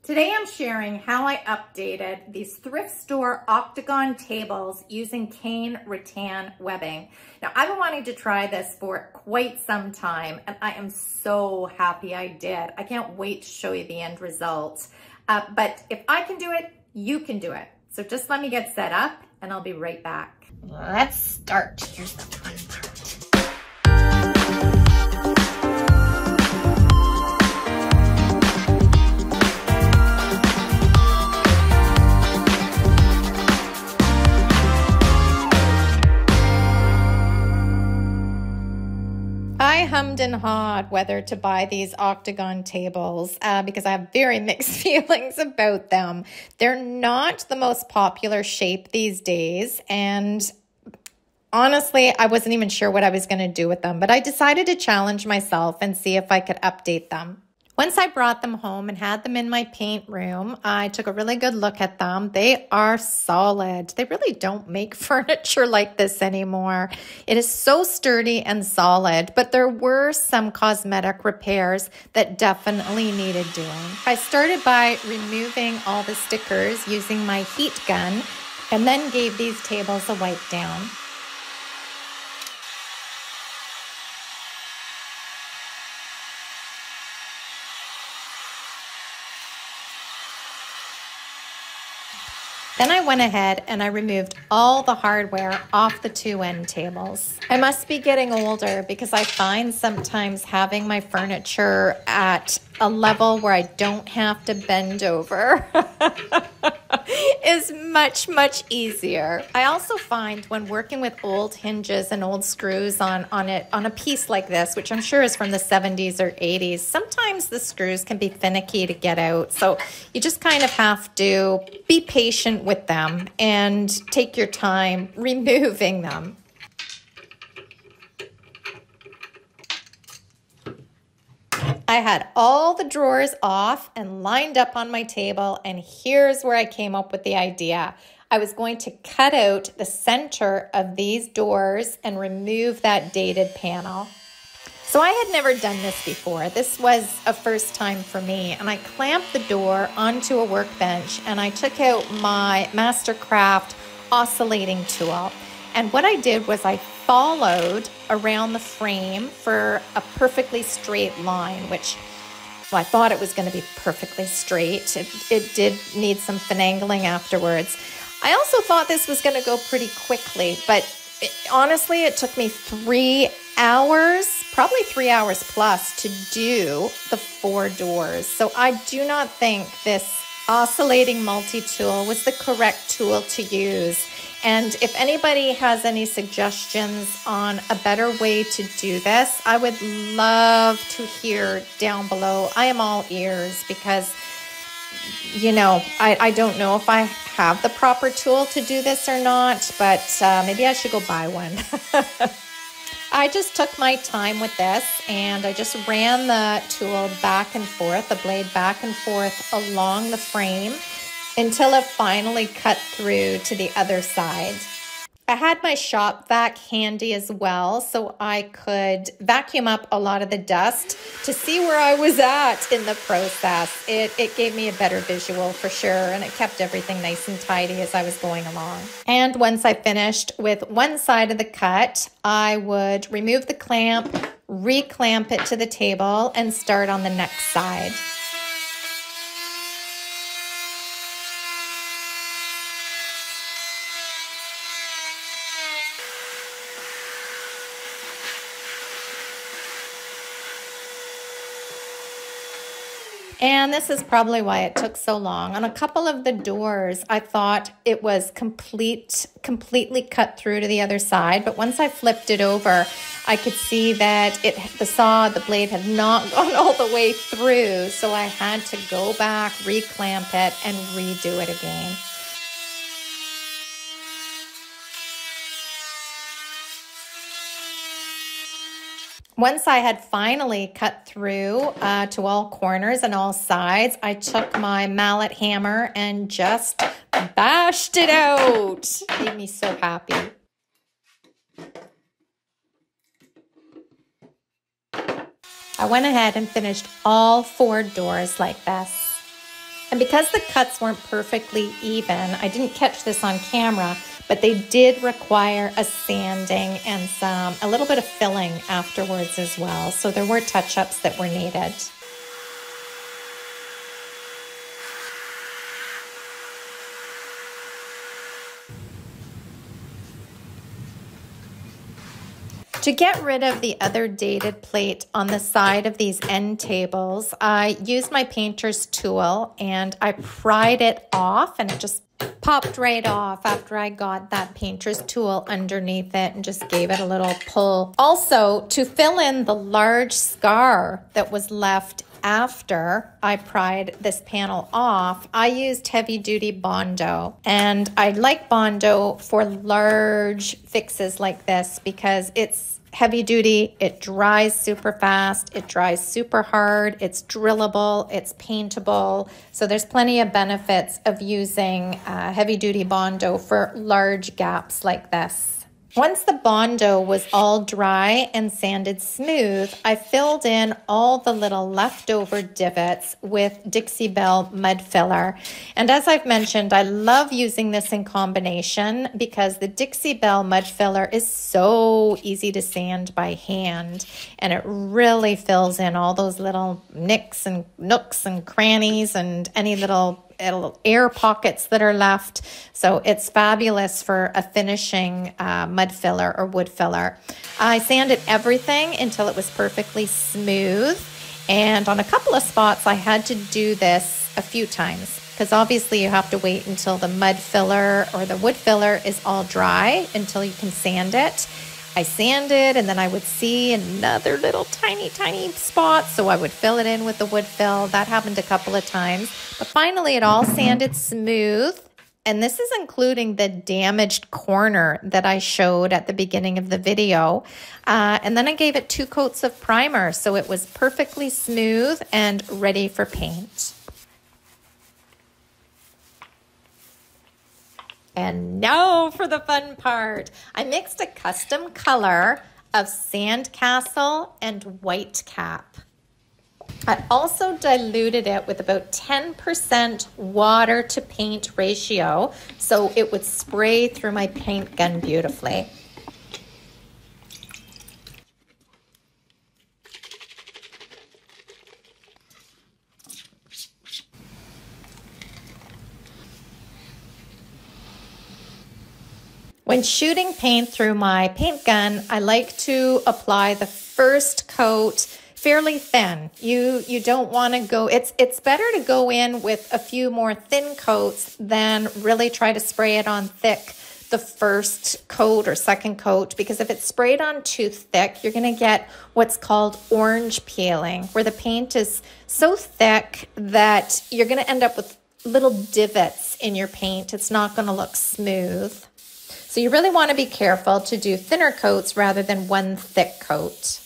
Today I'm sharing how I updated these thrift store Octagon tables using cane rattan webbing. Now I've been wanting to try this for quite some time and I am so happy I did. I can't wait to show you the end result. But if I can do it, you can do it. So just let me get set up and I'll be right back. Let's start. Here's the fun part. I hummed and hawed whether to buy these Octagon tables because I have very mixed feelings about them. They're not the most popular shape these days, and honestly, I wasn't even sure what I was going to do with them, but I decided to challenge myself and see if I could update them. Once I brought them home and had them in my paint room, I took a really good look at them. They are solid. They really don't make furniture like this anymore. It is so sturdy and solid, but there were some cosmetic repairs that definitely needed doing. I started by removing all the stickers using my heat gun and then gave these tables a wipe down. Then I went ahead and I removed all the hardware off the two end tables. I must be getting older because I find sometimes having my furniture at a level where I don't have to bend over is much easier. I also find when working with old hinges and old screws on a piece like this, which I'm sure is from the 70s or 80s, sometimes the screws can be finicky to get out. So you just kind of have to be patient with them and take your time removing them. I had all the drawers off and lined up on my table, and here's where I came up with the idea. I was going to cut out the center of these doors and remove that dated panel. So I had never done this before. This was a first time for me, and I clamped the door onto a workbench and I took out my Mastercraft oscillating tool. And what I did was I followed around the frame for a perfectly straight line, which, well, I thought it was going to be perfectly straight. It did need some finagling afterwards. I also thought this was going to go pretty quickly, but honestly, it took me 3 hours, probably 3 hours plus, to do the 4 doors. So I do not think this oscillating multi-tool was the correct tool to use. And if anybody has any suggestions on a better way to do this, I would love to hear down below. I am all ears because, you know, I don't know if I have the proper tool to do this or not, but maybe I should go buy one. I just took my time with this and I just ran the tool back and forth, the blade back and forth along the frame until it finally cut through to the other side. I had my shop vac handy as well, so I could vacuum up a lot of the dust to see where I was at in the process. It gave me a better visual for sure, and it kept everything nice and tidy as I was going along. And once I finished with one side of the cut, I would remove the clamp, re-clamp it to the table, and start on the next side. And this is probably why it took so long. On a couple of the doors, I thought it was completely cut through to the other side. But once I flipped it over, I could see that the blade had not gone all the way through. So I had to go back, re-clamp it, and redo it again. Once I had finally cut through to all corners and all sides, I took my mallet hammer and just bashed it out. It made me so happy. I went ahead and finished all 4 doors like this. And because the cuts weren't perfectly even, I didn't catch this on camera, but they did require a sanding and a little bit of filling afterwards as well. So there were touch-ups that were needed. To get rid of the other dated plate on the side of these end tables, I used my painter's tool and I pried it off, and it just popped right off after I got that painter's tool underneath it and just gave it a little pull. Also, to fill in the large scar that was left after I pried this panel off, I used heavy-duty Bondo. And I like Bondo for large fixes like this because it's heavy duty, it dries super fast, it dries super hard, it's drillable, it's paintable. So there's plenty of benefits of using heavy duty Bondo for large gaps like this. Once the Bondo was all dry and sanded smooth, I filled in all the little leftover divots with Dixie Belle mud filler. And as I've mentioned, I love using this in combination because the Dixie Belle mud filler is so easy to sand by hand, and it really fills in all those little nicks and nooks and crannies and any little air pockets that are left. So it's fabulous for a finishing mud filler or wood filler. I sanded everything until it was perfectly smooth, and on a couple of spots I had to do this a few times because obviously you have to wait until the mud filler or the wood filler is all dry until you can sand it. I sanded, and then I would see another little tiny spot, so I would fill it in with the wood fill. That happened a couple of times, but finally it all sanded smooth. And this is including the damaged corner that I showed at the beginning of the video. And then I gave it 2 coats of primer, so it was perfectly smooth and ready for paint. And now for the fun part. I mixed a custom color of sandcastle and white cap. I also diluted it with about 10% water to paint ratio so it would spray through my paint gun beautifully. When shooting paint through my paint gun, I like to apply the first coat fairly thin. You don't want to go, it's better to go in with a few more thin coats than really try to spray it on thick the first coat or second coat, because if it's sprayed on too thick, you're going to get what's called orange peeling, where the paint is so thick that you're going to end up with little divots in your paint. It's not going to look smooth. So you really want to be careful to do thinner coats rather than one thick coat.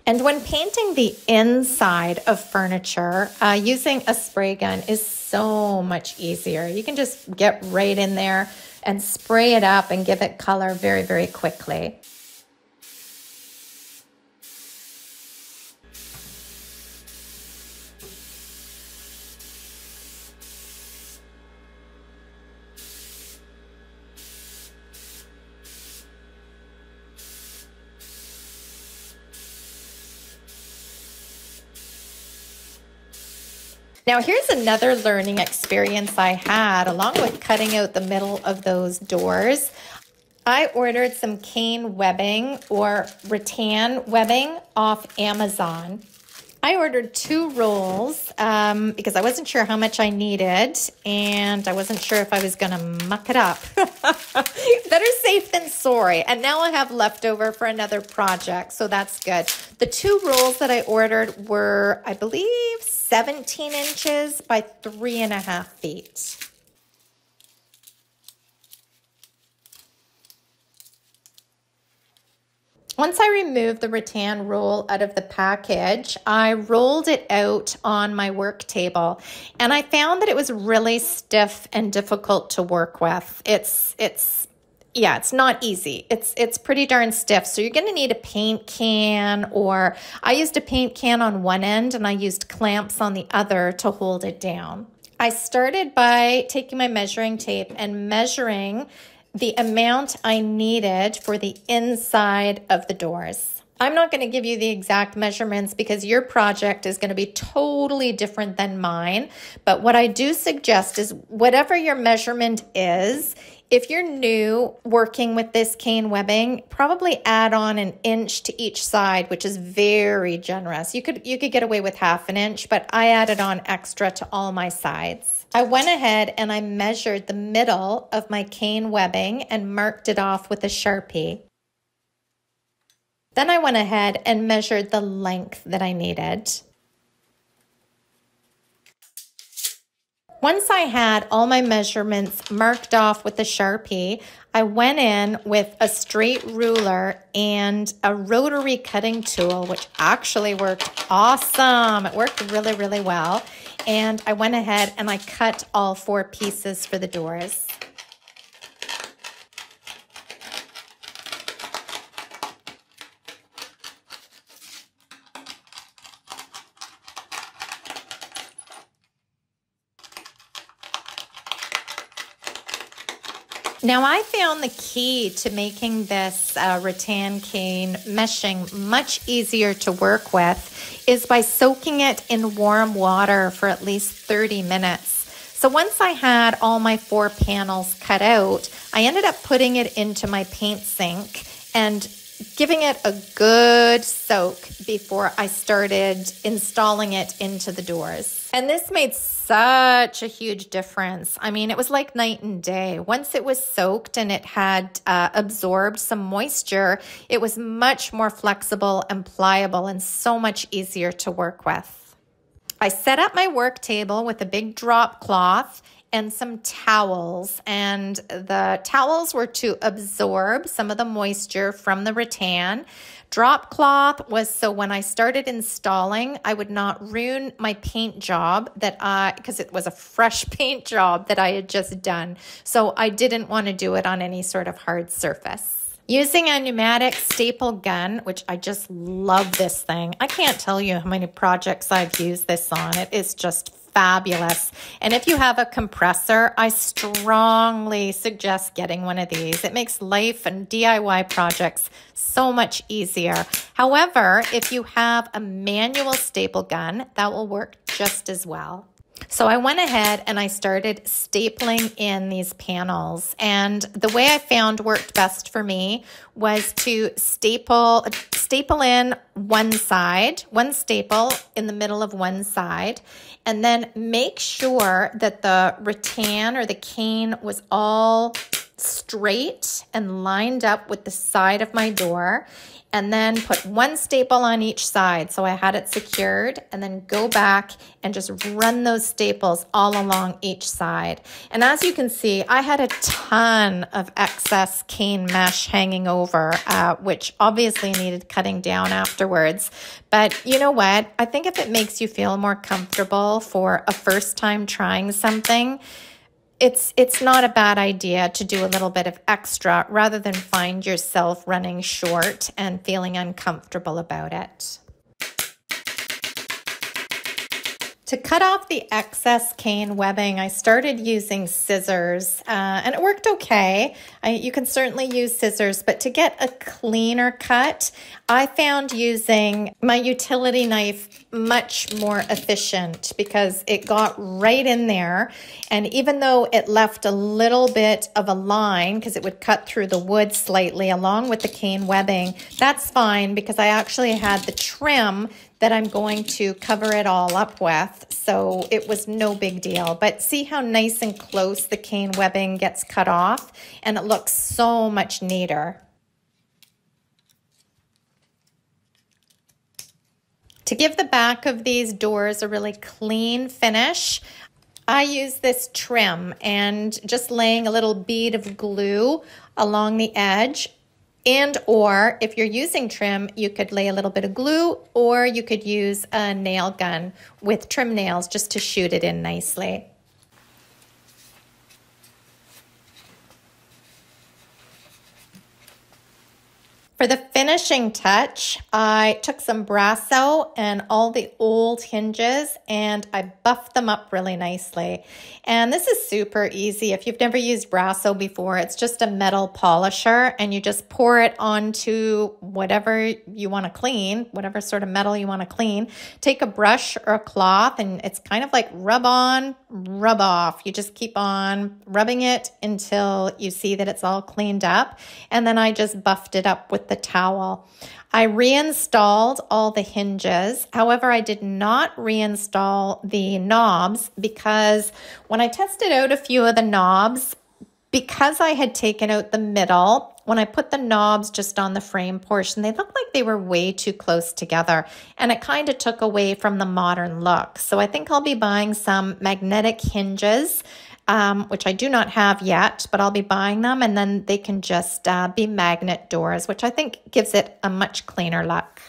And when painting the inside of furniture, using a spray gun is so much easier. You can just get right in there and spray it up and give it color very, very quickly. Now here's another learning experience I had along with cutting out the middle of those doors. I ordered some cane webbing or rattan webbing off Amazon. I ordered 2 rolls because I wasn't sure how much I needed and I wasn't sure if I was going to muck it up. Better safe than sorry. And now I have leftover for another project, so that's good. The 2 rolls that I ordered were, I believe, 17 inches by 3.5 feet. Once I removed the rattan roll out of the package, I rolled it out on my work table and I found that it was really stiff and difficult to work with. It's yeah, it's not easy. It's pretty darn stiff. So you're going to need a paint can, or I used a paint can on one end and I used clamps on the other to hold it down. I started by taking my measuring tape and measuring the amount I needed for the inside of the doors. I'm not going to give you the exact measurements because your project is going to be totally different than mine. But what I do suggest is whatever your measurement is, if you're new working with this cane webbing, probably add on an inch to each side, which is very generous. You could get away with half an inch, but I added on extra to all my sides. I went ahead and I measured the middle of my cane webbing and marked it off with a Sharpie. Then I went ahead and measured the length that I needed. Once I had all my measurements marked off with a Sharpie, I went in with a straight ruler and a rotary cutting tool, which actually worked awesome. It worked really, really well. And I went ahead and I cut all 4 pieces for the doors. Now, I found the key to making this rattan-cane meshing much easier to work with is by soaking it in warm water for at least 30 minutes. So once I had all my 4 panels cut out, I ended up putting it into my paint sink and giving it a good soak before I started installing it into the doors. And this made such a huge difference. I mean, it was like night and day. Once it was soaked and it had absorbed some moisture, it was much more flexible and pliable and so much easier to work with. I set up my work table with a big drop cloth and some towels, and the towels were to absorb some of the moisture from the rattan. Drop cloth was so when I started installing, I would not ruin my paint job because it was a fresh paint job that I had just done. So I didn't want to do it on any sort of hard surface. Using a pneumatic staple gun, which I just love this thing. I can't tell you how many projects I've used this on. It is just fabulous. And if you have a compressor, I strongly suggest getting one of these. It makes life and DIY projects so much easier. However, if you have a manual staple gun, that will work just as well. So I went ahead and I started stapling in these panels, and the way I found worked best for me was to staple in one staple in the middle of one side, and then make sure that the rattan or the cane was all straight and lined up with the side of my door, and then put one staple on each side so I had it secured, and then go back and just run those staples all along each side. And as you can see, I had a ton of excess cane mesh hanging over, which obviously needed cutting down afterwards. But you know what? I think if it makes you feel more comfortable for a first time trying something, it's not a bad idea to do a little bit of extra rather than find yourself running short and feeling uncomfortable about it. To cut off the excess cane webbing, I started using scissors, and it worked okay. You can certainly use scissors, but to get a cleaner cut, I found using my utility knife much more efficient because it got right in there. And even though it left a little bit of a line because it would cut through the wood slightly along with the cane webbing, that's fine because I actually had the trim that I'm going to cover it all up with, so it was no big deal. But see how nice and close the cane webbing gets cut off, and it looks so much neater. To give the back of these doors a really clean finish, I use this trim and just laying a little bead of glue along the edge. And or if you're using trim, you could lay a little bit of glue, or you could use a nail gun with trim nails just to shoot it in nicely. For the finishing touch, I took some Brasso and all the old hinges and I buffed them up really nicely. And this is super easy. If you've never used Brasso before, it's just a metal polisher and you just pour it onto whatever you want to clean, whatever sort of metal you want to clean. Take a brush or a cloth and it's kind of like rub on, rub off. You just keep on rubbing it until you see that it's all cleaned up. And then I just buffed it up with the towel. I reinstalled all the hinges. However, I did not reinstall the knobs because when I tested out a few of the knobs, because I had taken out the middle, when I put the knobs just on the frame portion, they looked like they were way too close together and it kind of took away from the modern look. So I think I'll be buying some magnetic hinges, which I do not have yet, but I'll be buying them and then they can just be magnet doors, which I think gives it a much cleaner look.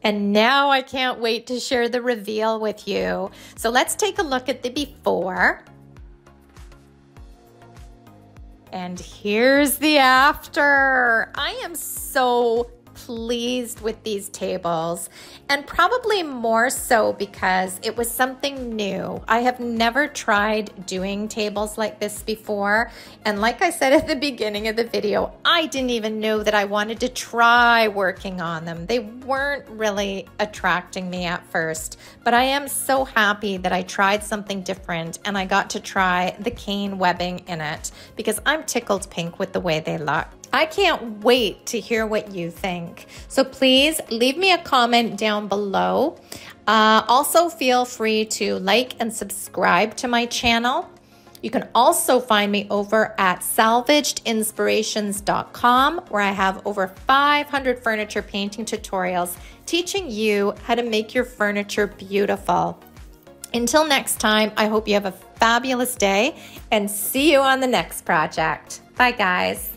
And now I can't wait to share the reveal with you. So let's take a look at the before. And here's the after. I am so pleased with these tables, and probably more so because it was something new. I have never tried doing tables like this before, and like I said at the beginning of the video, I didn't even know that I wanted to try working on them. They weren't really attracting me at first, but I am so happy that I tried something different and I got to try the cane webbing in it because I'm tickled pink with the way they look. I can't wait to hear what you think. So please leave me a comment down below. Also feel free to like and subscribe to my channel. You can also find me over at salvagedinspirations.com where I have over 500 furniture painting tutorials teaching you how to make your furniture beautiful. Until next time, I hope you have a fabulous day and see you on the next project. Bye guys.